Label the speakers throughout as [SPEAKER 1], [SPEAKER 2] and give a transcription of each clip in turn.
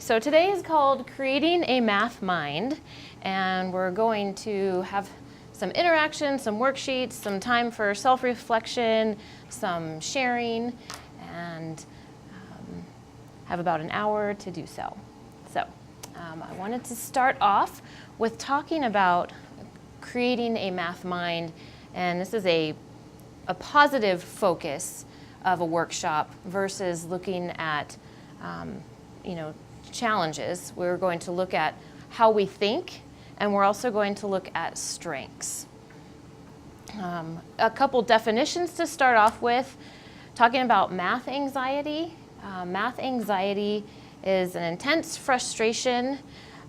[SPEAKER 1] So today is called Creating a Math Mind, and we're going to have some interaction, some worksheets, some time for self-reflection, some sharing, and have about an hour to do so. So I wanted to start off with talking about creating a math mind, and this is a positive focus of a workshop versus looking at challenges. We're going to look at how we think, and we're also going to look at strengths. A couple definitions to start off with, talking about math anxiety. Math anxiety is an intense frustration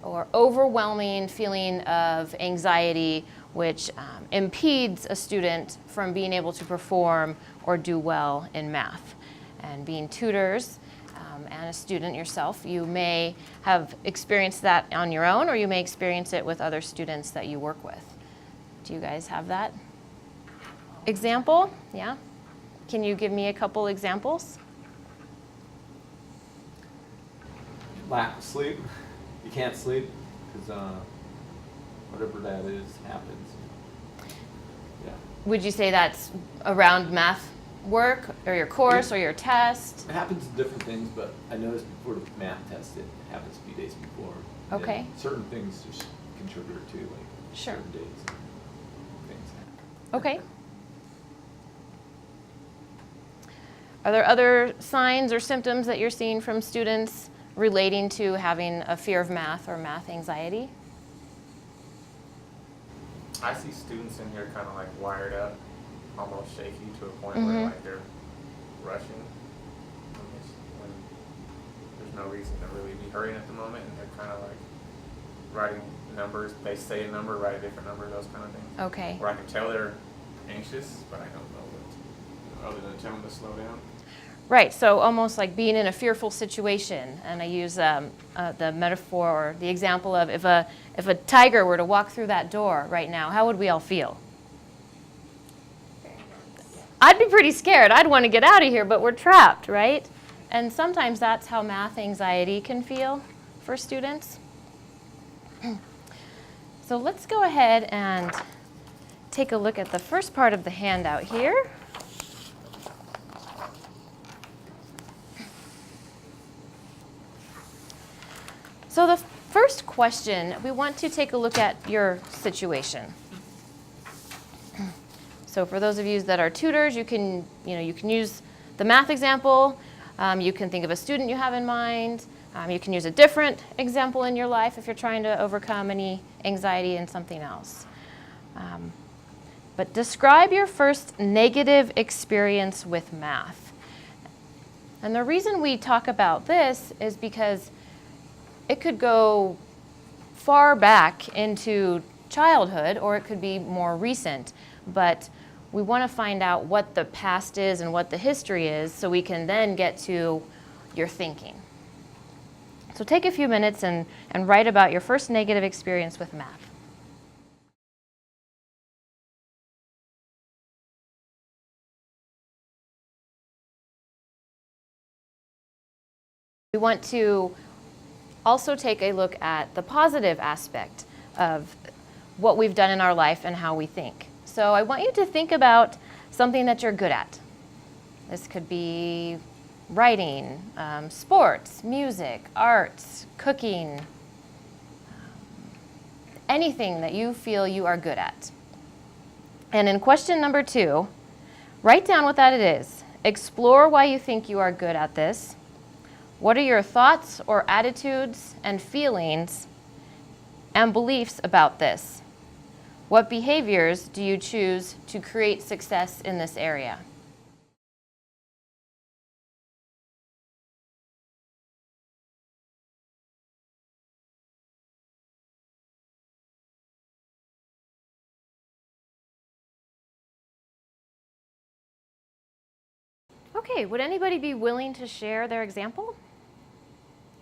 [SPEAKER 1] or overwhelming feeling of anxiety which impedes a student from being able to perform or do well in math. And being tutors and a student yourself, you may have experienced that on your own, or you may experience it with other students that you work with. Do you guys have that example? Yeah? Can you give me a couple examples?
[SPEAKER 2] Lack of sleep. You can't sleep because whatever that is happens. Yeah.
[SPEAKER 1] Would you say that's around math work or your course or your test?
[SPEAKER 2] It happens in different things, but I noticed before the math test it happens a few days before.
[SPEAKER 1] Okay.
[SPEAKER 2] And certain things just contribute to like
[SPEAKER 1] Sure.
[SPEAKER 2] certain days and things happen.
[SPEAKER 1] Okay. Are there other signs or symptoms that you're seeing from students relating to having a fear of math or math anxiety?
[SPEAKER 3] I see students in here kind of like wired up, almost shaky to a point
[SPEAKER 1] Mm-hmm.
[SPEAKER 3] where like they're rushing when there's no reason to really be hurrying at the moment, and they're kind of like writing numbers. They say a number, write a different number, those kind of things.
[SPEAKER 1] Okay.
[SPEAKER 3] Where I can tell they're anxious, but I don't know what other than tell them to slow down.
[SPEAKER 1] Right, so almost like being in a fearful situation, and I use the metaphor or the example of if a tiger were to walk through that door right now, how would we all feel? I'd be pretty scared. I'd want to get out of here, but we're trapped, right? And sometimes that's how math anxiety can feel for students. So let's go ahead and take a look at the first part of the handout here. So the first question, we want to take a look at your situation. So for those of you that are tutors, you can use the math example. You can think of a student you have in mind. You can use a different example in your life if you're trying to overcome any anxiety in something else. But describe your first negative experience with math. And the reason we talk about this is because it could go far back into childhood, or it could be more recent. But we want to find out what the past is and what the history is so we can then get to your thinking. So take a few minutes and write about your first negative experience with math. We want to also take a look at the positive aspect of what we've done in our life and how we think. So I want you to think about something that you're good at. This could be writing, sports, music, arts, cooking, anything that you feel you are good at. And in question number 2, write down what that it is. Explore why you think you are good at this. What are your thoughts or attitudes and feelings and beliefs about this? What behaviors do you choose to create success in this area? Okay, would anybody be willing to share their example?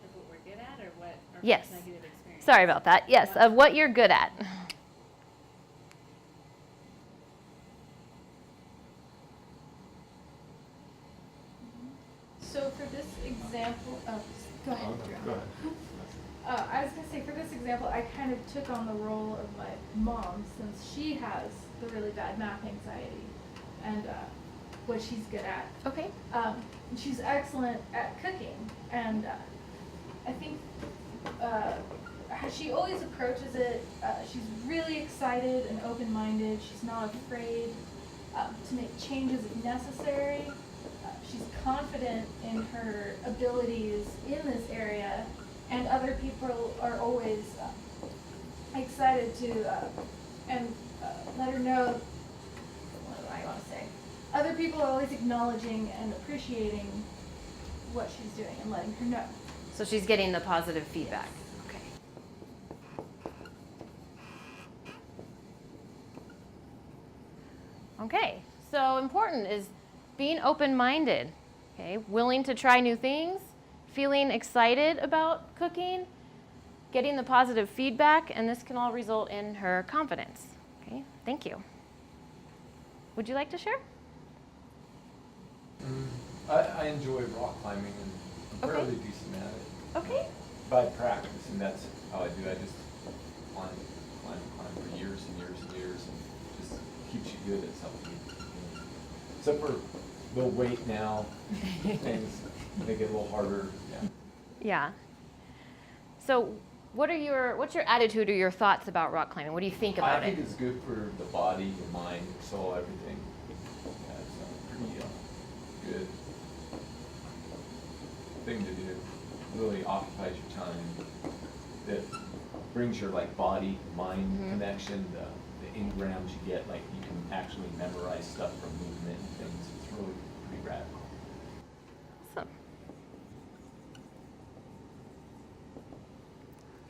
[SPEAKER 4] Of what we're good at, or what our
[SPEAKER 1] Yes.
[SPEAKER 4] first negative experience?
[SPEAKER 1] Sorry about that. Yes, of what you're good at.
[SPEAKER 4] So for this example, go ahead, Drew.
[SPEAKER 2] Go ahead.
[SPEAKER 5] I was gonna say, for this example, I kind of took on the role of my mom, since she has the really bad math anxiety, and what she's good at.
[SPEAKER 1] Okay.
[SPEAKER 5] She's excellent at cooking, and I think how she always approaches it. She's really excited and open-minded. She's not afraid to make changes if necessary. She's confident in her abilities in this area, and other people are always excited to let her know. What do I want to say? Other people are always acknowledging and appreciating what she's doing and letting her know.
[SPEAKER 1] So she's getting the positive feedback. Okay. Okay, so important is being open-minded, okay, willing to try new things, feeling excited about cooking, getting the positive feedback, and this can all result in her confidence. Okay, thank you. Would you like to share?
[SPEAKER 2] I enjoy rock climbing and I'm
[SPEAKER 1] Okay.
[SPEAKER 2] fairly decent at it.
[SPEAKER 1] Okay.
[SPEAKER 2] By practice, and that's how I do it. I just climb for years and years and years, and just keeps you good at something. Except for the weight now, things make it a little harder. Yeah.
[SPEAKER 1] Yeah. So what's your attitude or your thoughts about rock climbing? What do you think about
[SPEAKER 2] I think
[SPEAKER 1] it?
[SPEAKER 2] it's good for the body, the mind, your soul, everything. Yeah, it's a pretty good thing to do. Really occupies your time. That brings your like body mind connection. The engrams you get, like you can actually memorize stuff from movement and things. It's really pretty radical.
[SPEAKER 1] Awesome.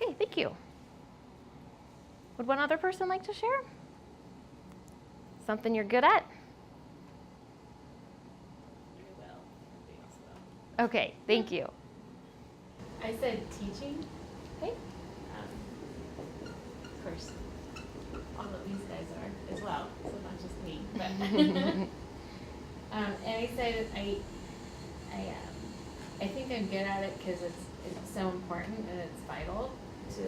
[SPEAKER 1] Okay, thank you. Would one other person like to share? Something you're good at?
[SPEAKER 4] Very well, I think so.
[SPEAKER 1] Okay, thank you.
[SPEAKER 4] I said teaching.
[SPEAKER 1] Okay.
[SPEAKER 4] Of course, all of these guys are as well, so not just me. But and I said I think I'm good at it because it's so important and it's vital to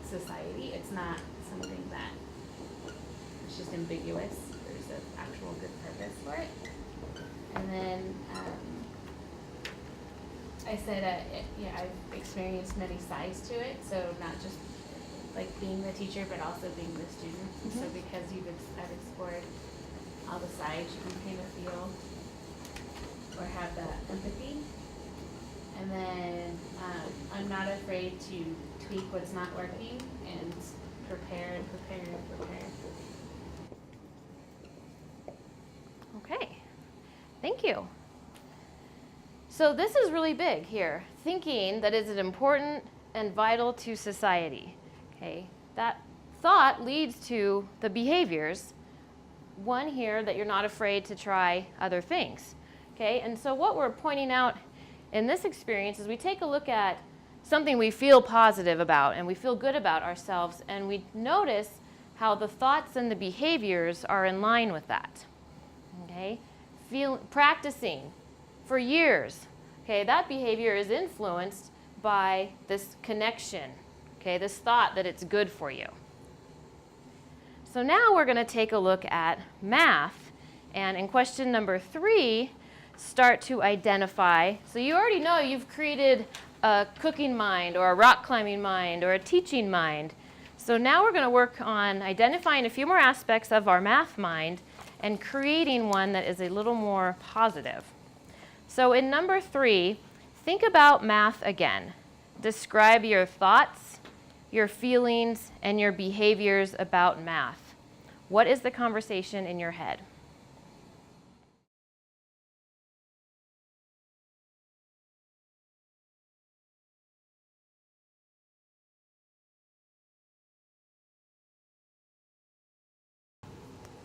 [SPEAKER 4] society. It's not something that it's just ambiguous. There's an actual good purpose for it. And then I said, I've experienced many sides to it, so not just like being the teacher, but also being the student. So because I've explored all the sides, you can kind of feel or have that empathy. And then I'm not afraid to tweak what's not working and prepare and prepare and prepare.
[SPEAKER 1] Okay, thank you. So this is really big here, thinking that is important and vital to society. Okay, that thought leads to the behaviors. One here, that you're not afraid to try other things. Okay, and so what we're pointing out in this experience is we take a look at something we feel positive about and we feel good about ourselves, and we notice how the thoughts and the behaviors are in line with that. Okay, practicing for years, okay, that behavior is influenced by this connection, okay, this thought that it's good for you. So now we're going to take a look at math, and in question number 3, start to identify. So you already know you've created a cooking mind or a rock climbing mind or a teaching mind. So now we're going to work on identifying a few more aspects of our math mind and creating one that is a little more positive. So in number 3, think about math again. Describe your thoughts, your feelings, and your behaviors about math. What is the conversation in your head?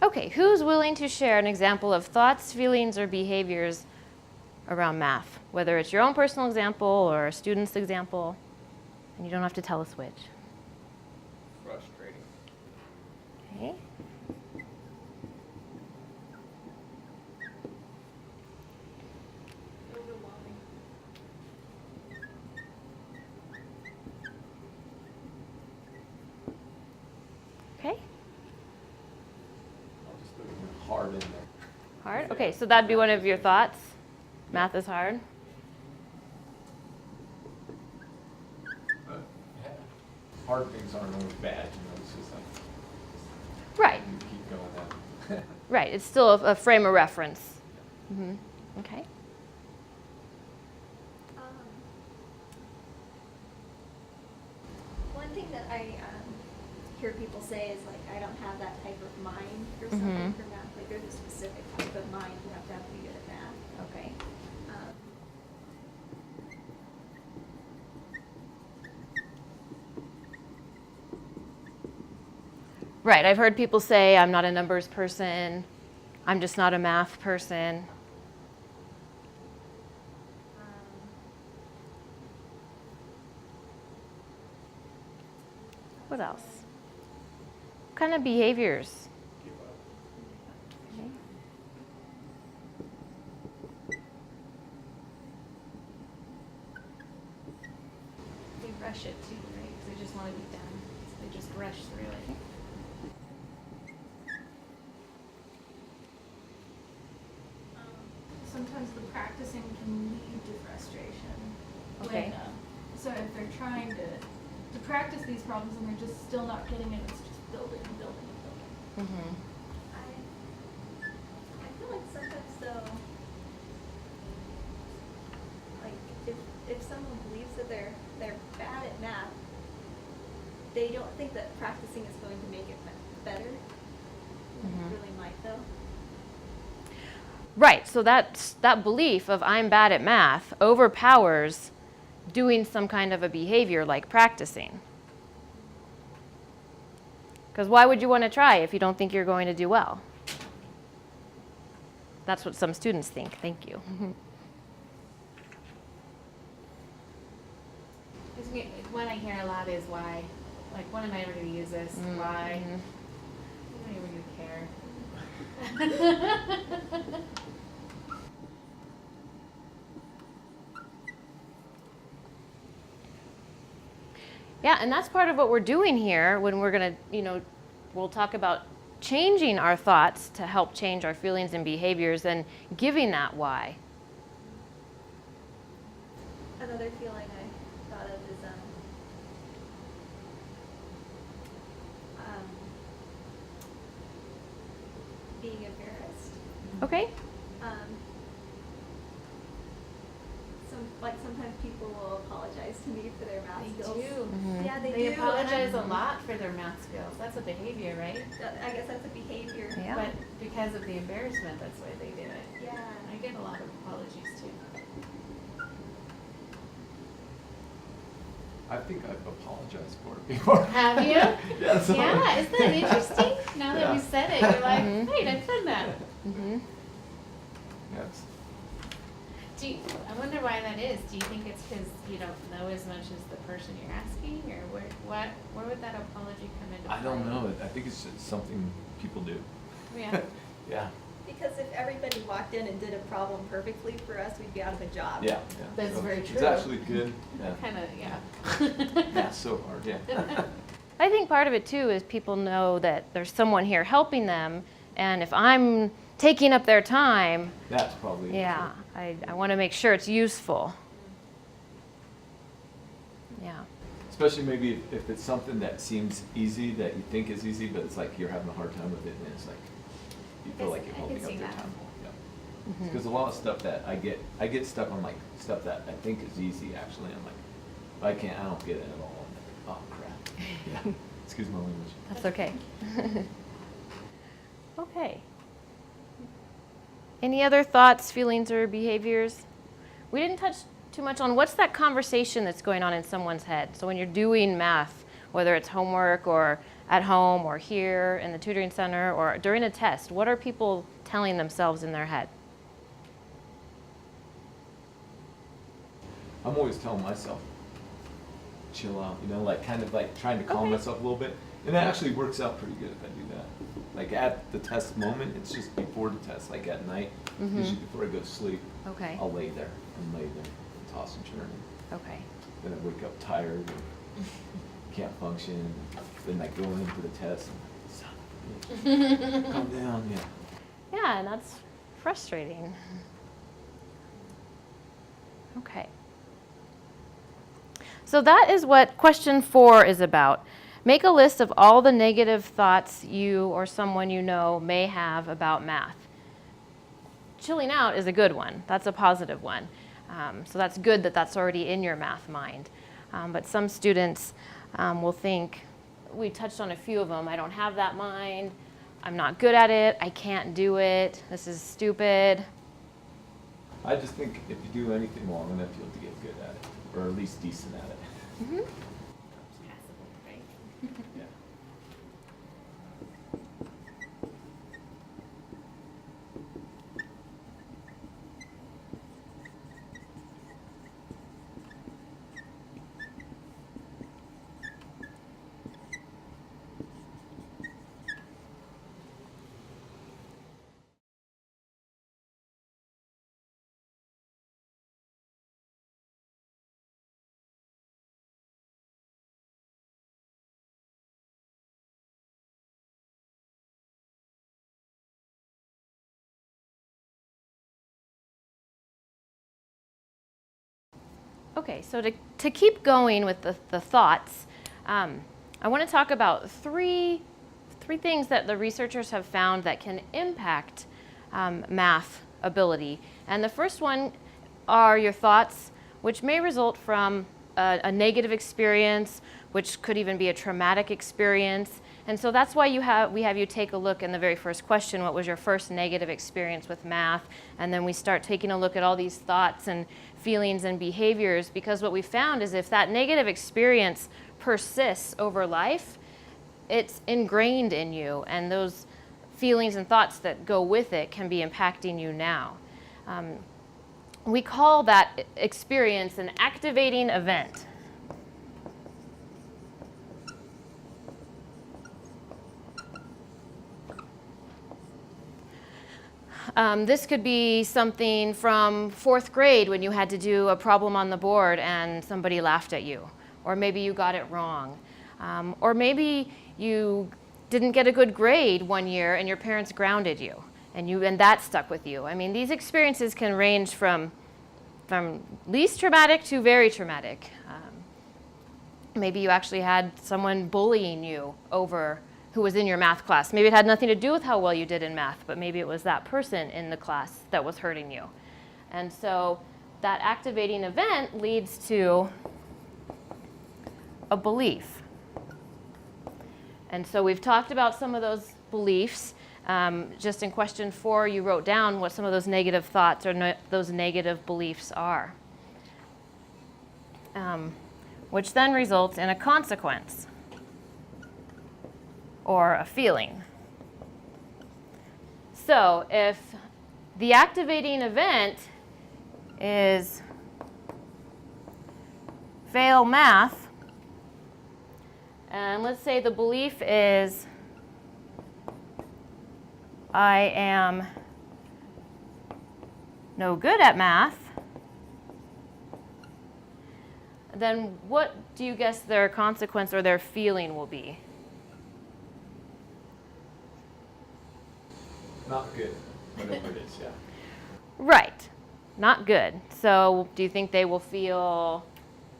[SPEAKER 1] Okay, who's willing to share an example of thoughts, feelings, or behaviors around math? Whether it's your own personal example or a student's example, and you don't have to tell us which.
[SPEAKER 3] Frustrating.
[SPEAKER 1] Okay. Okay, so that'd be one of your thoughts? Math is hard?
[SPEAKER 2] But, yeah, hard things aren't always bad, it's just like,
[SPEAKER 1] Right,
[SPEAKER 2] you keep going down.
[SPEAKER 1] right. It's still a frame of reference. Okay.
[SPEAKER 6] One thing that I hear people say is like, I don't have that type of mind or something for math. Like there's a specific type of mind you have to be good at math.
[SPEAKER 1] Okay.
[SPEAKER 6] Um,
[SPEAKER 1] Right, I've heard people say, I'm not a numbers person, I'm just not a math person. What else? What kind of behaviors? Okay.
[SPEAKER 4] They rush it too, right? 'Cause they just want to be done. So they just rush through it.
[SPEAKER 5] Sometimes the practicing can lead to frustration.
[SPEAKER 1] Okay.
[SPEAKER 5] When, so if they're trying to practice these problems and they're just still not getting it, it's just building and building and building.
[SPEAKER 6] I feel like sometimes though, like if someone believes that they're bad at math, they don't think that practicing is going to make it better. It really might though.
[SPEAKER 1] Right, so that belief of I'm bad at math overpowers doing some kind of a behavior like practicing. Because why would you want to try if you don't think you're going to do well? That's what some students think. Thank you.
[SPEAKER 4] What I hear a lot is why. Like, when am I ever going to use this? Why? I don't even care.
[SPEAKER 1] Yeah, and that's part of what we're doing here when we're going to, we'll talk about changing our thoughts to help change our feelings and behaviors and giving that why.
[SPEAKER 6] Another feeling I thought of is being embarrassed.
[SPEAKER 1] Okay?
[SPEAKER 6] Sometimes people will apologize to me for their math
[SPEAKER 4] They
[SPEAKER 6] skills.
[SPEAKER 4] do.
[SPEAKER 6] Yeah, they
[SPEAKER 4] They
[SPEAKER 6] do.
[SPEAKER 4] apologize a lot for their math skills. That's a behavior, right?
[SPEAKER 6] I guess that's a behavior.
[SPEAKER 1] Yeah.
[SPEAKER 4] But because of the embarrassment, that's why they do it.
[SPEAKER 6] Yeah.
[SPEAKER 4] I get a lot of apologies too.
[SPEAKER 2] I think I've apologized for it before.
[SPEAKER 4] Have you?
[SPEAKER 2] Yeah, so-
[SPEAKER 4] Yeah, isn't that interesting? Now that you
[SPEAKER 2] Yeah.
[SPEAKER 4] said it, you're like, wait, I've done that.
[SPEAKER 2] Yes.
[SPEAKER 4] I wonder why that is. Do you think it's because you don't know as much as the person you're asking, or where would that apology come into play?
[SPEAKER 2] I don't know. I think it's just something people do.
[SPEAKER 4] Yeah.
[SPEAKER 2] Yeah.
[SPEAKER 6] Because if everybody walked in and did a problem perfectly for us, we'd be out of a job.
[SPEAKER 2] Yeah.
[SPEAKER 4] That's
[SPEAKER 2] So
[SPEAKER 4] very
[SPEAKER 2] It's
[SPEAKER 4] true.
[SPEAKER 2] actually good. Yeah.
[SPEAKER 4] Kind of, yeah.
[SPEAKER 2] Yeah, so hard, yeah.
[SPEAKER 1] I think part of it too is people know that there's someone here helping them, and if I'm taking up their time,
[SPEAKER 2] That's probably it,
[SPEAKER 1] yeah,
[SPEAKER 2] too.
[SPEAKER 1] I want to make sure it's useful. Yeah.
[SPEAKER 2] Especially maybe if it's something that seems easy, that you think is easy, but it's like you're having a hard time with it, and it's like, you feel like you're
[SPEAKER 4] I can
[SPEAKER 2] holding up
[SPEAKER 4] see
[SPEAKER 2] their
[SPEAKER 4] that.
[SPEAKER 2] time. Yeah. Because a lot of stuff that I get stuck on like stuff that I think is easy actually. I'm like, I don't get it at all. I'm like, oh crap. Yeah. Excuse my language.
[SPEAKER 1] That's okay. Okay. Any other thoughts, feelings, or behaviors? We didn't touch too much on what's that conversation that's going on in someone's head. So when you're doing math, whether it's homework or at home or here in the tutoring center or during a test, what are people telling themselves in their head?
[SPEAKER 2] I'm always telling myself, chill out, like kind of like trying to calm
[SPEAKER 1] Okay.
[SPEAKER 2] myself a little bit. And that actually works out pretty good if I do that. Like at the test moment, it's just before the test, like at night, usually before I go to sleep,
[SPEAKER 1] Okay.
[SPEAKER 2] I'll lay there and toss and turn.
[SPEAKER 1] Okay.
[SPEAKER 2] Then I wake up tired and can't function. Then I go into the test and I'm like, son of a bitch, calm down, yeah.
[SPEAKER 1] Yeah, and frustrating. Okay. So that is what question 4 is about. Make a list of all the negative thoughts you or someone you know may have about math. Chilling out is a good one. That's a positive one. So that's good that that's already in your math mind. But some students will think, we touched on a few of them, I don't have that mind, I'm not good at it, I can't do it, this is stupid.
[SPEAKER 2] I just think if you do anything long enough, you'll get good at it, or at least decent at it.
[SPEAKER 1] Mm-hmm.
[SPEAKER 4] Passable, right?
[SPEAKER 2] Yeah.
[SPEAKER 1] Okay, so to keep going with the thoughts, I want to talk about three things that the researchers have found that can impact math ability. And the first one are your thoughts, which may result from a negative experience, which could even be a traumatic experience. And so that's why we have you take a look in the very first question, what was your first negative experience with math? And then we start taking a look at all these thoughts and feelings and behaviors, because what we found is if that negative experience persists over life, it's ingrained in you, and those feelings and thoughts that go with it can be impacting you now. We call that experience an activating event. This could be something from 4th grade when you had to do a problem on the board and somebody laughed at you. Or maybe you got it wrong. Or maybe you didn't get a good grade one year and your parents grounded you and that stuck with you. I mean, these experiences can range from least traumatic to very traumatic. Maybe you actually had someone bullying you over who was in your math class. Maybe it had nothing to do with how well you did in math, but maybe it was that person in the class that was hurting you. And so that activating event leads to a belief. And so we've talked about some of those beliefs. Just in question 4, you wrote down what some of those negative thoughts or those negative beliefs are, which then results in a consequence or a feeling. So if the activating event is fail math, and let's say the belief is I am no good at math, then what do you guess their consequence or their feeling will be?
[SPEAKER 2] Not good, whatever it is, yeah.
[SPEAKER 1] Right, not good. So do you think they will feel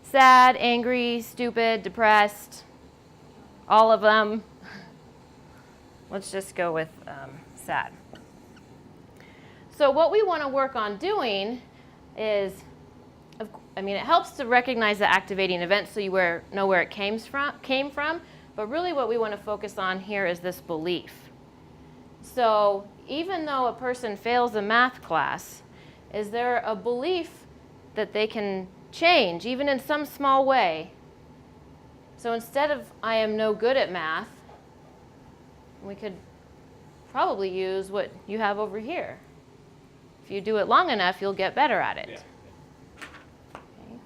[SPEAKER 1] sad, angry, stupid, depressed, all of them? Let's just go with sad. So what we want to work on doing is, it helps to recognize the activating event so you know where it came from, but really what we want to focus on here is this belief. So even though a person fails a math class, is there a belief that they can change, even in some small way? So instead of I am no good at math, we could probably use what you have over here. If you do it long enough, you'll get better at it.
[SPEAKER 2] Yeah.
[SPEAKER 1] Okay.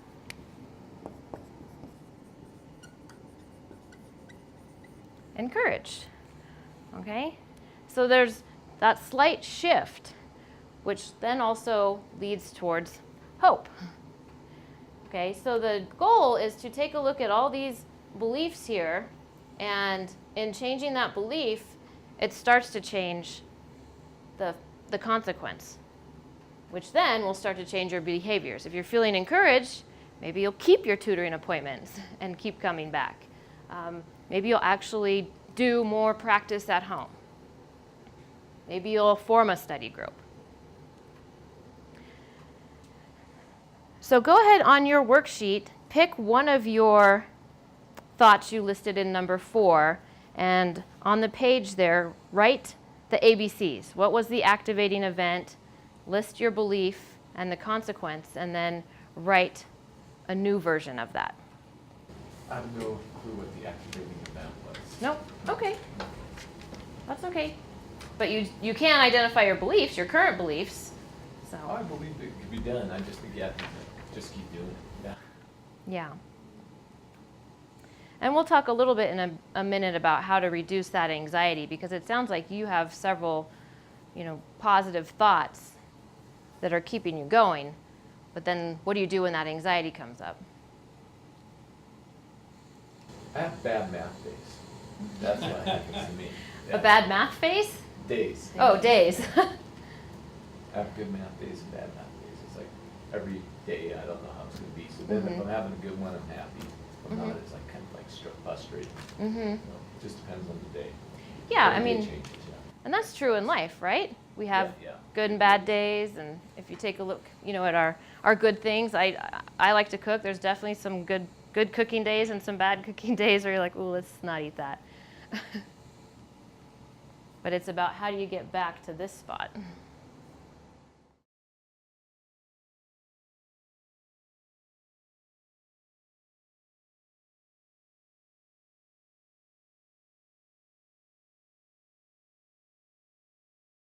[SPEAKER 1] Encouraged. Okay? So there's that slight shift, which then also leads towards hope. Okay, so the goal is to take a look at all these beliefs here, and in changing that belief, it starts to change the the consequence, which then will start to change your behaviors. If you're feeling encouraged, maybe you'll keep your tutoring appointments and keep coming back. Maybe you'll actually do more practice at home. Maybe you'll form a study group. So go ahead on your worksheet, pick one of your thoughts you listed in number 4, and on the page there, write the ABCs. What was the activating event? List your belief and the consequence, and then write a new version of that.
[SPEAKER 2] I have no clue what the activating event was.
[SPEAKER 1] Nope. Okay. That's okay. But you can identify your beliefs, your current beliefs. So.
[SPEAKER 2] Oh, I believe it could be done. I just think you have to just keep doing it. Yeah.
[SPEAKER 1] Yeah. And we'll talk a little bit in a minute about how to reduce that anxiety, because it sounds like you have several, positive thoughts that are keeping you going. But then what do you do when that anxiety comes up?
[SPEAKER 2] I have bad math days. That's what happens to me.
[SPEAKER 1] A bad math face?
[SPEAKER 2] Days.
[SPEAKER 1] Oh, days.
[SPEAKER 2] I have good math days and bad math days. It's like every day I don't know how it's going to be. So then if I'm having a good one, I'm happy. If I'm not, it's like kind of like frustrated.
[SPEAKER 1] Mm-hmm.
[SPEAKER 2] It just depends on the day.
[SPEAKER 1] Yeah,
[SPEAKER 2] Every
[SPEAKER 1] I
[SPEAKER 2] day
[SPEAKER 1] mean,
[SPEAKER 2] changes, yeah.
[SPEAKER 1] and that's true in life, right? We have
[SPEAKER 2] Yeah.
[SPEAKER 1] good and bad days, and if you take a look, at our good things, I like to cook. There's definitely some good cooking days and some bad cooking days where you're like, ooh, let's not eat that. But it's about how do you get back to this spot.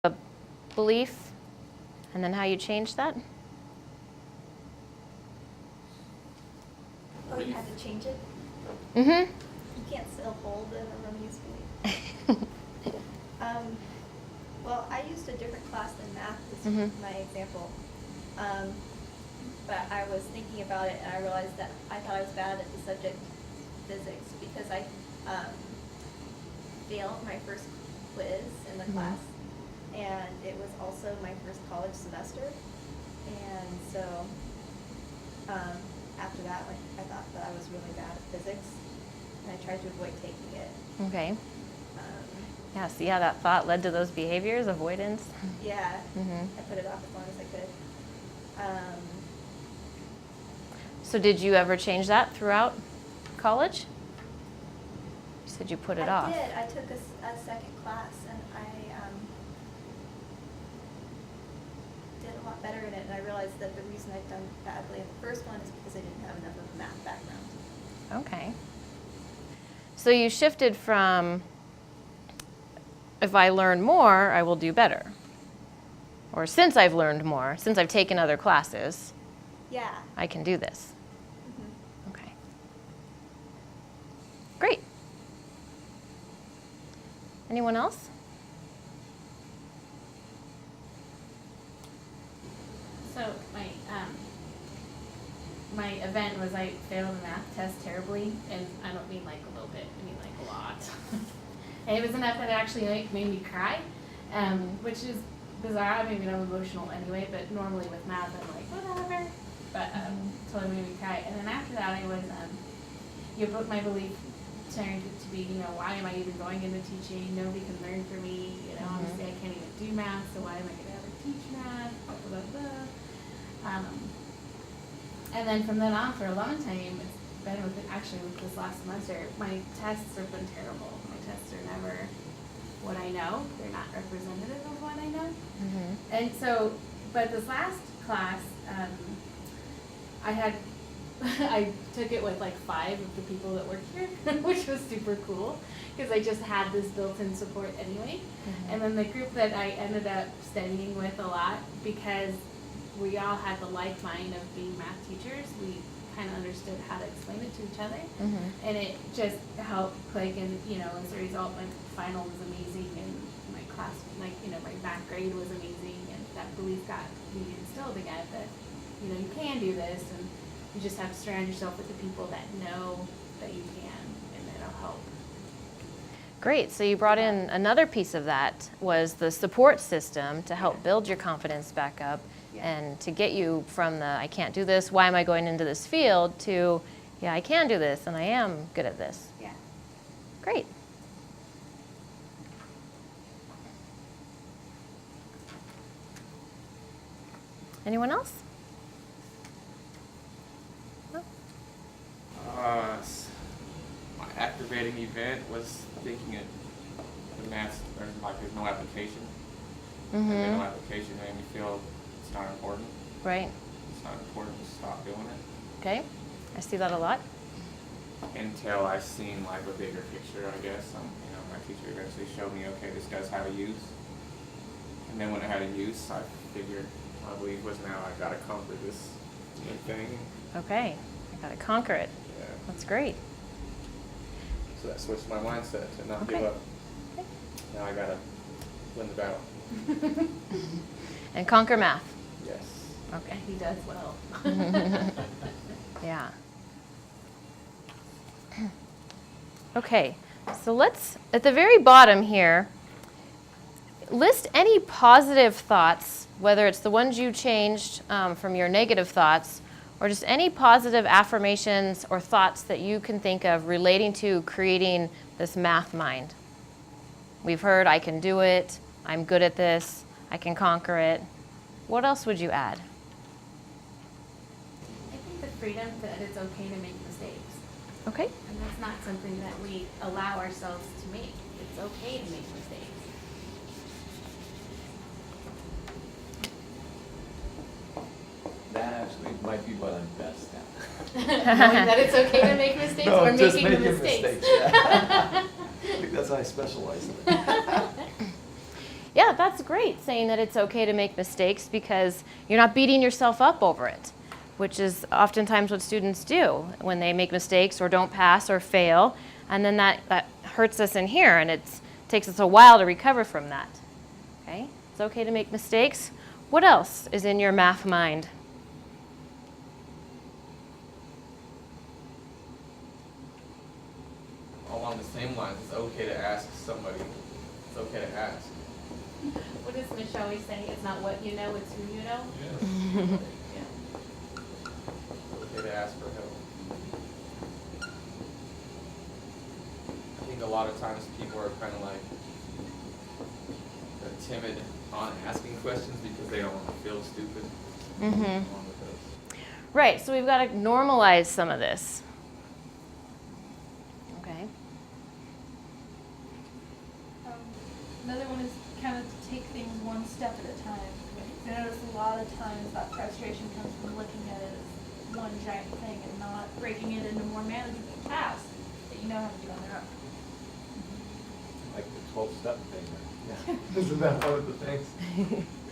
[SPEAKER 1] A belief, and then how you change that.
[SPEAKER 6] Oh, you had to change it?
[SPEAKER 1] Mm-hmm.
[SPEAKER 6] You can't still hold an erroneous belief. Well, I used a different class than math, this is my example. But I was thinking about it and I realized that I thought I was bad at the subject physics because I failed my first quiz in the class. And it was also my first college semester. And so after that, I thought that I was really bad at physics. And I tried to avoid taking it.
[SPEAKER 1] Okay. Yeah, see how that thought led to those behaviors, avoidance?
[SPEAKER 6] Yeah,
[SPEAKER 1] Mhm.
[SPEAKER 6] I put it off as long as I could.
[SPEAKER 1] So did you ever change that throughout college? You said you put it off.
[SPEAKER 6] I did. I took a second class and I did a lot better in it. And I realized that the reason I'd done badly in the first one is because I didn't have enough of a math background.
[SPEAKER 1] Okay. So you shifted from, if I learn more, I will do better. Or since I've learned more, since I've taken other classes,
[SPEAKER 6] Yeah.
[SPEAKER 1] I can do this.
[SPEAKER 6] Mhm.
[SPEAKER 1] Okay. Great. Anyone else?
[SPEAKER 4] So my event was I failed a math test terribly, and I don't mean like a little bit, I mean like a lot. And it was enough that it actually made me cry, which is bizarre. I mean, I'm emotional anyway, but normally with math I'm like whatever. But totally made me cry. And then after that I was my belief turned to be, why am I even going into teaching? Nobody can learn from me. Honestly, I can't even do math, so why am I going to ever teach math? Blah, blah, blah. And then from then on, for a long time, it's been with this last semester, my tests have been terrible. My tests are never what I know. They're not representative of what I know.
[SPEAKER 1] Mm-hmm.
[SPEAKER 4] And so, but this last class, I took it with like 5 of the people that work here, which was super cool because I just had this built-in support anyway.
[SPEAKER 1] Mm-hmm.
[SPEAKER 4] And then the group that I ended up studying with a lot, because we all had the like mind of being math teachers, we kind of understood how to explain it to each other.
[SPEAKER 1] Mm-hmm.
[SPEAKER 4] And it just helped click, and as a result, my final was amazing, and my class, my back grade was amazing, and that belief got reinstilled again that, you can do this, and you just have to surround yourself with the people that know that you can, and it'll help.
[SPEAKER 1] Great. So you brought in another piece of that was the support system to help build your confidence back up and to get you from the I can't do this, why am I going into this field to yeah, I can do this and I am good at this.
[SPEAKER 4] Yeah.
[SPEAKER 1] Great. Anyone else? No?
[SPEAKER 3] My activating event was thinking it, the math, there's no application. And then no application made me feel it's not important.
[SPEAKER 1] Right.
[SPEAKER 3] It's not important to stop doing it.
[SPEAKER 1] Okay. I see that a lot.
[SPEAKER 3] Until I seen like a bigger picture, I guess. My teacher eventually showed me, okay, this does have a use. And then when it had a use, I figured my belief was now I gotta conquer this new thing.
[SPEAKER 1] Okay. I got to conquer it.
[SPEAKER 3] Yeah.
[SPEAKER 1] That's great.
[SPEAKER 3] So that switched my mindset to not
[SPEAKER 1] Okay.
[SPEAKER 3] give up.
[SPEAKER 1] Okay.
[SPEAKER 3] Now I gotta win the battle.
[SPEAKER 1] And conquer math.
[SPEAKER 3] Yes.
[SPEAKER 1] Okay.
[SPEAKER 4] He does well.
[SPEAKER 1] Yeah. Okay, so let's, at the very bottom here, list any positive thoughts, whether it's the ones you changed from your negative thoughts, or just any positive affirmations or thoughts that you can think of relating to creating this math mind. We've heard, I can do it, I'm good at this, I can conquer it. What else would you add?
[SPEAKER 4] I think the freedom that it's okay to make mistakes.
[SPEAKER 1] Okay.
[SPEAKER 4] And that's not something that we allow ourselves to make. It's okay to make mistakes.
[SPEAKER 2] That actually might be what I'm best at.
[SPEAKER 4] Knowing that it's okay to make mistakes
[SPEAKER 2] No,
[SPEAKER 4] or
[SPEAKER 2] just
[SPEAKER 4] making the
[SPEAKER 2] making
[SPEAKER 4] mistakes.
[SPEAKER 2] yeah. I think that's how I specialize in it.
[SPEAKER 1] Yeah, that's great, saying that it's okay to make mistakes because you're not beating yourself up over it, which is oftentimes what students do when they make mistakes or don't pass or fail, and then that hurts us in here, and it takes us a while to recover from that. Okay, it's okay to make mistakes. What else is in your math mind?
[SPEAKER 3] Along the same lines, it's okay to ask somebody. It's okay to ask.
[SPEAKER 4] What does Michelle always say? It's not what you know, it's who you know.
[SPEAKER 3] Yes.
[SPEAKER 4] Yeah.
[SPEAKER 3] It's okay to ask for help. I think a lot of times people are kind of like they're timid on asking questions because they don't want to feel stupid.
[SPEAKER 1] Mm-hmm.
[SPEAKER 3] Along with those.
[SPEAKER 1] Right, so we've got to normalize some of this. Okay.
[SPEAKER 5] Another one is kind of to take things one step at a time. I notice a lot of times that frustration comes from looking at it as one giant thing and not breaking it into more manageable tasks that you know how to do on their own.
[SPEAKER 2] Like the 12-step thing. Yeah. Isn't that one of the things?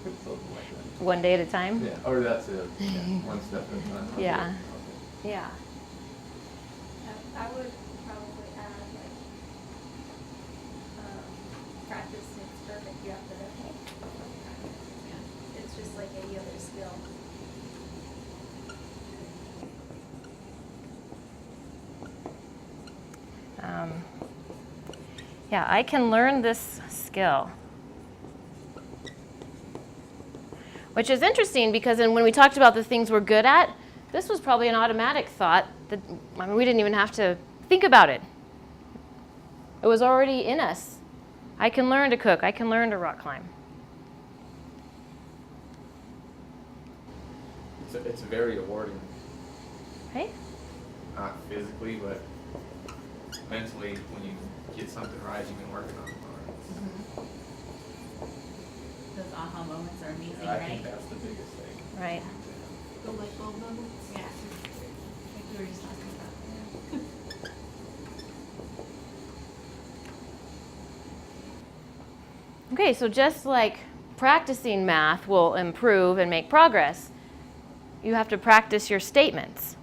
[SPEAKER 2] Something like that.
[SPEAKER 1] One day at a time?
[SPEAKER 2] Yeah, or that's it. Yeah, one step at a time. Okay.
[SPEAKER 1] Yeah.
[SPEAKER 2] Okay.
[SPEAKER 1] Yeah.
[SPEAKER 6] I would probably add like practice makes perfect. You have to practice. Yeah. It's just like any other skill.
[SPEAKER 1] Yeah, I can learn this skill. Which is interesting because when we talked about the things we're good at, this was probably an automatic thought that we didn't even have to think about it. It was already in us. I can learn to cook. I can learn to rock climb.
[SPEAKER 3] It's very rewarding,
[SPEAKER 1] Right?
[SPEAKER 3] not physically, but mentally when you get something right you've been working on it.
[SPEAKER 4] Those aha moments are amazing,
[SPEAKER 2] I
[SPEAKER 4] right?
[SPEAKER 2] think that's the biggest thing.
[SPEAKER 1] Right.
[SPEAKER 4] The light bulb moments. Yeah. Like we were just talking about.
[SPEAKER 1] Okay, so just like practicing math will improve and make progress, you have to practice your statements.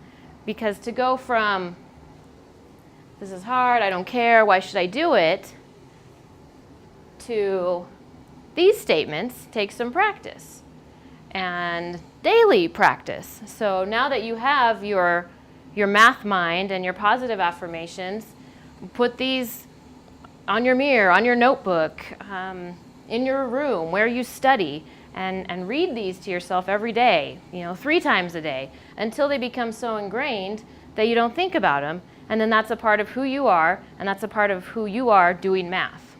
[SPEAKER 1] Because to go from, this is hard, I don't care, why should I do it, to these statements takes some practice and daily practice. So now that you have your math mind and your positive affirmations, put these on your mirror, on your notebook, in your room, where you study, and read these to yourself every day, 3 times a day, until they become so ingrained that you don't think about them. And then that's a part of who you are, and that's a part of who you are doing math.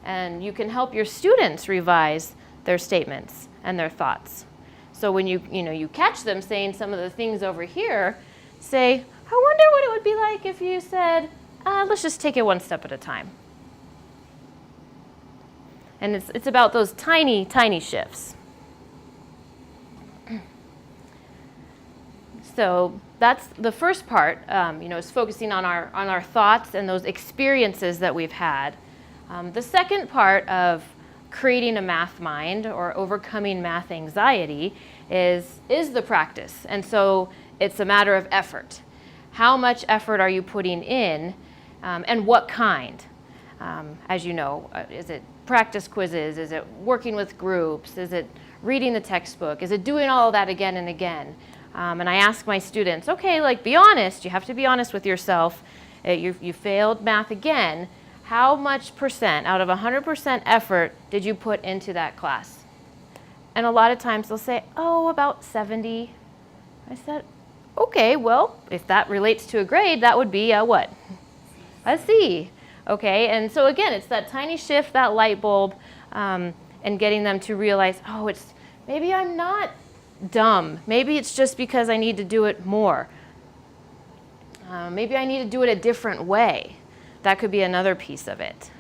[SPEAKER 1] And you can help your students revise their statements and their thoughts. So when you catch them saying some of the things over here, say, I wonder what it would be like if you said, let's just take it one step at a time. And it's about those tiny, tiny shifts. So that's the first part, is focusing on our thoughts and those experiences that we've had. The second part of creating a math mind or overcoming math anxiety is the practice. And so it's a matter of effort. How much effort are you putting in, and what kind? As you know, is it practice quizzes? Is it working with groups? Is it reading the textbook? Is it doing all of that again and again? And I ask my students, okay, be honest. You have to be honest with yourself. You failed math again. How much percent out of 100% effort did you put into that class? And a lot of times they'll say, about 70. I said, okay, well, if that relates to a grade, that would be a what? A C. Okay, and so again, it's that tiny shift, that light bulb, and getting them to realize, maybe I'm not dumb. Maybe it's just because I need to do it more. Maybe I need to do it a different way. That could be another piece of it.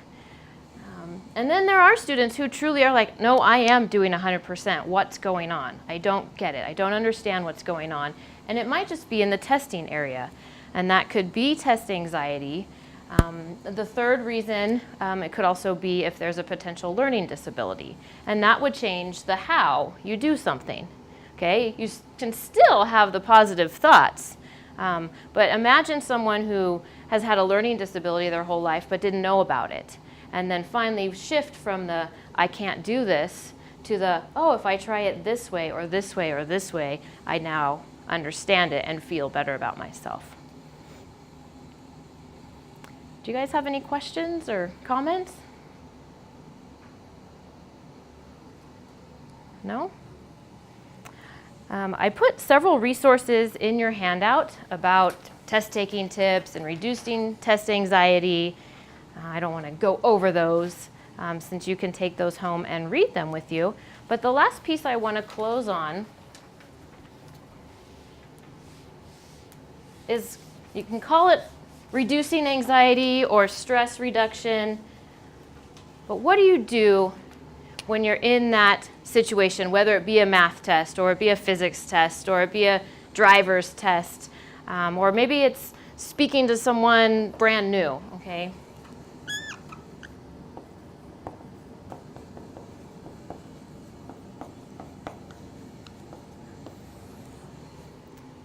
[SPEAKER 1] And then there are students who truly are like, no, I am doing 100%. What's going on? I don't get it. I don't understand what's going on. And it might just be in the testing area. And that could be test anxiety. The third reason, it could also be if there's a potential learning disability. And that would change the how you do something. Okay? You can still have the positive thoughts. But imagine someone who has had a learning disability their whole life but didn't know about it. And then finally shift from the I can't do this to the, if I try it this way or this way or this way, I now understand it and feel better about myself. Do you guys have any questions or comments? No? I put several resources in your handout about test-taking tips and reducing test anxiety. I don't want to go over those since you can take those home and read them with you. But the last piece I want to close on is, you can call it reducing anxiety or stress reduction. But what do you do when you're in that situation, whether it be a math test or it be a physics test or it be a driver's test, or maybe it's speaking to someone brand new, okay?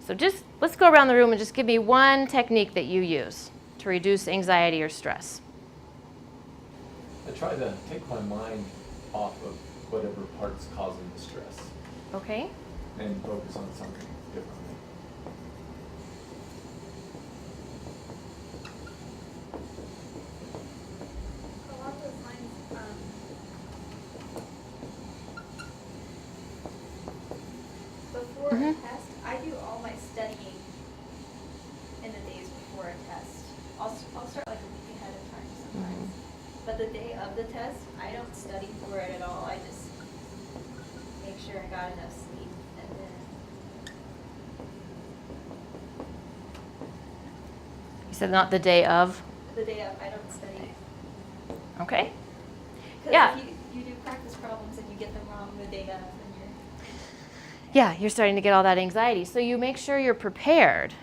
[SPEAKER 1] So let's go around the room and just give me one technique that you use to reduce anxiety or stress.
[SPEAKER 2] I try to take my mind off of whatever part's causing the stress
[SPEAKER 1] Okay?
[SPEAKER 2] and focus on something differently.
[SPEAKER 6] Along those lines, before a test, I do all my studying in the days before a test. I'll start like a week ahead of time sometimes. But the day of the test, I don't study for it at all. I just make sure I got enough sleep, and then
[SPEAKER 1] You said not the day of?
[SPEAKER 6] the day of, I don't study.
[SPEAKER 1] Okay.
[SPEAKER 6] Because
[SPEAKER 1] Yeah.
[SPEAKER 6] if you do practice problems and you get them wrong the day of, then
[SPEAKER 1] Yeah, you're starting to get all that anxiety. So you make sure you're prepared.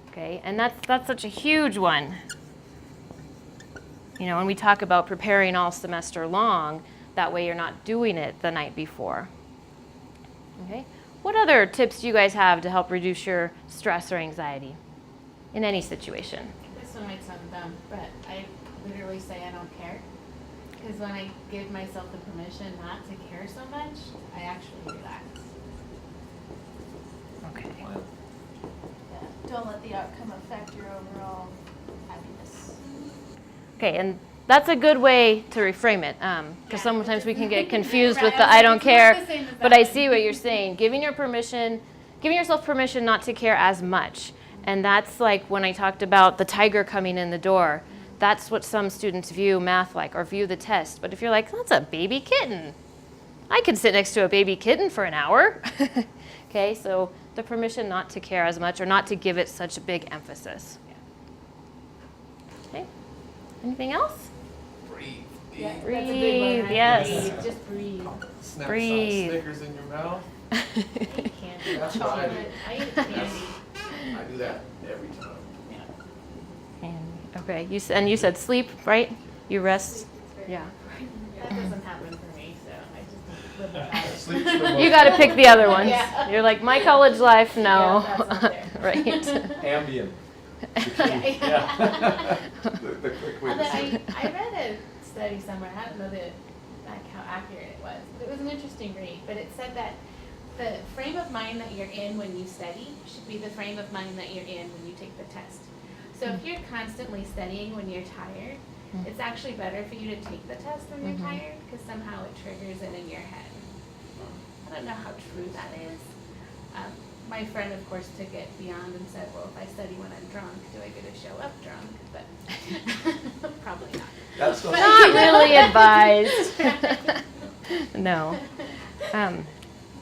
[SPEAKER 1] Okay, and that's such a huge one. When we talk about preparing all semester long, that way you're not doing it the night before. Okay, what other tips do you guys have to help reduce your stress or anxiety in any situation?
[SPEAKER 4] This one might sound dumb, but I literally say I don't care. Because when I give myself the permission not to care so much, I actually relax.
[SPEAKER 1] Okay.
[SPEAKER 2] Wow.
[SPEAKER 5] Yeah, don't let the outcome affect your overall happiness.
[SPEAKER 1] Okay, and that's a good way to reframe it, because sometimes we can get confused with the I don't care, but I see what you're saying. Giving yourself permission not to care as much. And that's like when I talked about the tiger coming in the door. That's what some students view math like, or view the test. But if you're like, that's a baby kitten. I can sit next to a baby kitten for an hour. Okay, so the permission not to care as much, or not to give it such a big emphasis. Okay, anything else?
[SPEAKER 3] Breathe.
[SPEAKER 4] Yeah,
[SPEAKER 3] Deep.
[SPEAKER 4] that's a big one, right?
[SPEAKER 1] Yes.
[SPEAKER 4] Breathe, just breathe.
[SPEAKER 3] Snap
[SPEAKER 1] Breathe.
[SPEAKER 3] Snickers in your mouth.
[SPEAKER 4] Eat candy.
[SPEAKER 3] That's what I do.
[SPEAKER 4] Chocolate. I eat candy.
[SPEAKER 3] I do that every time.
[SPEAKER 1] And, okay, you said sleep, right? You rest. Yeah.
[SPEAKER 4] That doesn't happen for me, so I just live without it.
[SPEAKER 3] Sleep's the most
[SPEAKER 1] You got to pick the other ones.
[SPEAKER 4] Yeah.
[SPEAKER 1] You're like, my college life, no.
[SPEAKER 4] Yeah, that's not there.
[SPEAKER 1] Right.
[SPEAKER 2] Ambien. The key.
[SPEAKER 4] Yeah.
[SPEAKER 2] Yeah.
[SPEAKER 3] the quick way
[SPEAKER 4] Although
[SPEAKER 3] to sleep.
[SPEAKER 4] I read a study somewhere, I don't know like how accurate it was, but it was an interesting read, but it said that the frame of mind that you're in when you study should be the frame of mind that you're in when you take the test. So if you're constantly studying when you're tired, it's actually better for you to take the test when you're tired, because somehow it triggers it in your head. I don't know how true that is. My friend, of course, took it beyond and said, well, if I study when I'm drunk, do I get to show up drunk? But probably not.
[SPEAKER 2] That's what
[SPEAKER 1] Not really advised. No.
[SPEAKER 4] I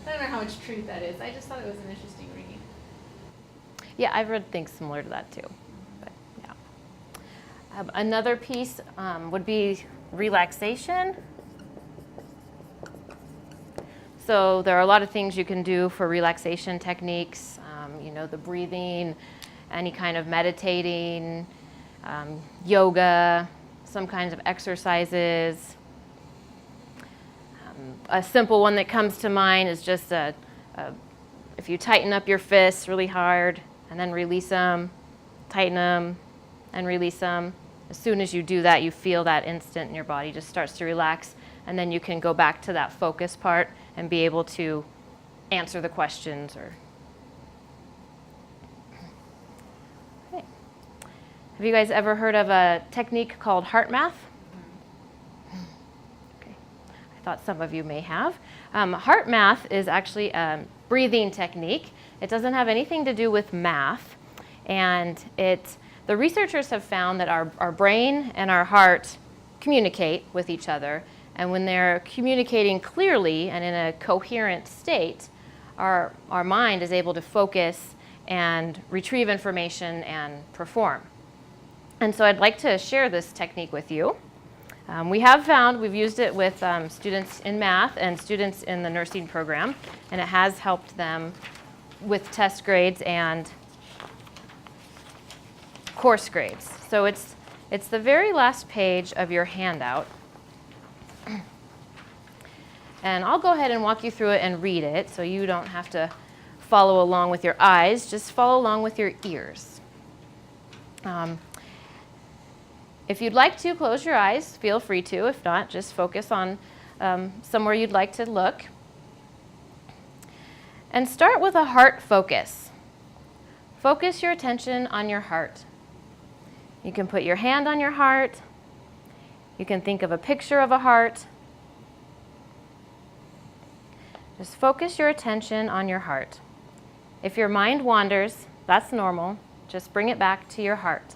[SPEAKER 4] don't know how much truth that is. I just thought it was an interesting read.
[SPEAKER 1] Yeah, I've read things similar to that too. But yeah. Another piece would be relaxation. So there are a lot of things you can do for relaxation techniques. The breathing, any kind of meditating, yoga, some kinds of exercises. A simple one that comes to mind is just if you tighten up your fists really hard and then release them, tighten them and release them. As soon as you do that, you feel that instant and your body just starts to relax, and then you can go back to that focus part and be able to answer the questions. Okay. Have you guys ever heard of a technique called heart math? Okay. I thought some of you may have. Heart math is actually a breathing technique. It doesn't have anything to do with math, and the researchers have found that our brain and our heart communicate with each other, and when they're communicating clearly and in a coherent state, our mind is able to focus and retrieve information and perform. And so I'd like to share this technique with you. We've used it with students in math and students in the nursing program, and it has helped them with test grades and course grades. So it's the very last page of your handout. And I'll go ahead and walk you through it and read it, so you don't have to follow along with your eyes, just follow along with your ears. If you'd like to close your eyes, feel free to. If not, just focus on somewhere you'd like to look. And start with a heart focus. Focus your attention on your heart. You can put your hand on your heart. You can think of a picture of a heart. Just focus your attention on your heart. If your mind wanders, that's normal. Just bring it back to your heart.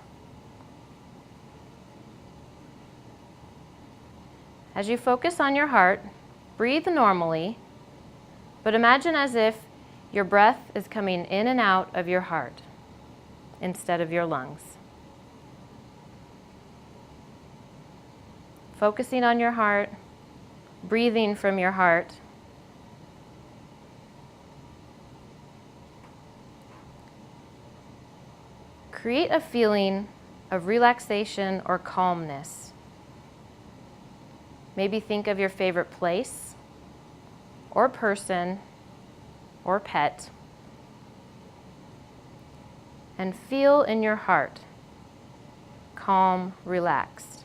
[SPEAKER 1] As you focus on your heart, breathe normally, but imagine as if your breath is coming in and out of your heart instead of your lungs. Focusing on your heart, breathing from your heart. Create a feeling of relaxation or calmness. Maybe think of your favorite place, or person, or pet, and feel in your heart, calm, relaxed.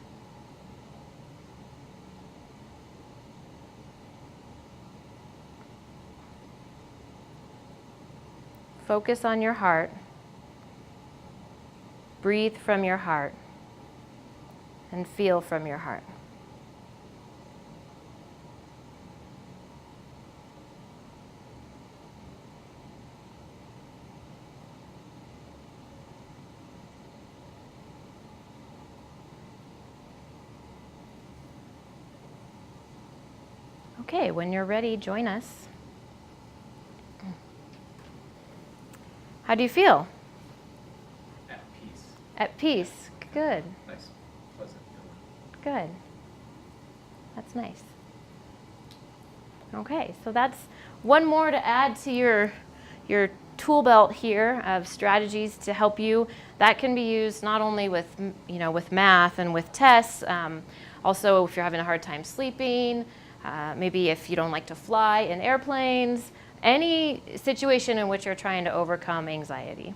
[SPEAKER 1] Focus on your heart. Breathe from your heart. and feel from your heart. Okay, when you're ready, join us. How do you feel?
[SPEAKER 2] At peace.
[SPEAKER 1] At peace. Good.
[SPEAKER 2] Nice, pleasant feeling.
[SPEAKER 1] Good. That's nice. Okay, so that's one more to add to your tool belt here of strategies to help you. That can be used not only with with math and with tests, also if you're having a hard time sleeping, maybe if you don't like to fly in airplanes, any situation in which you're trying to overcome anxiety.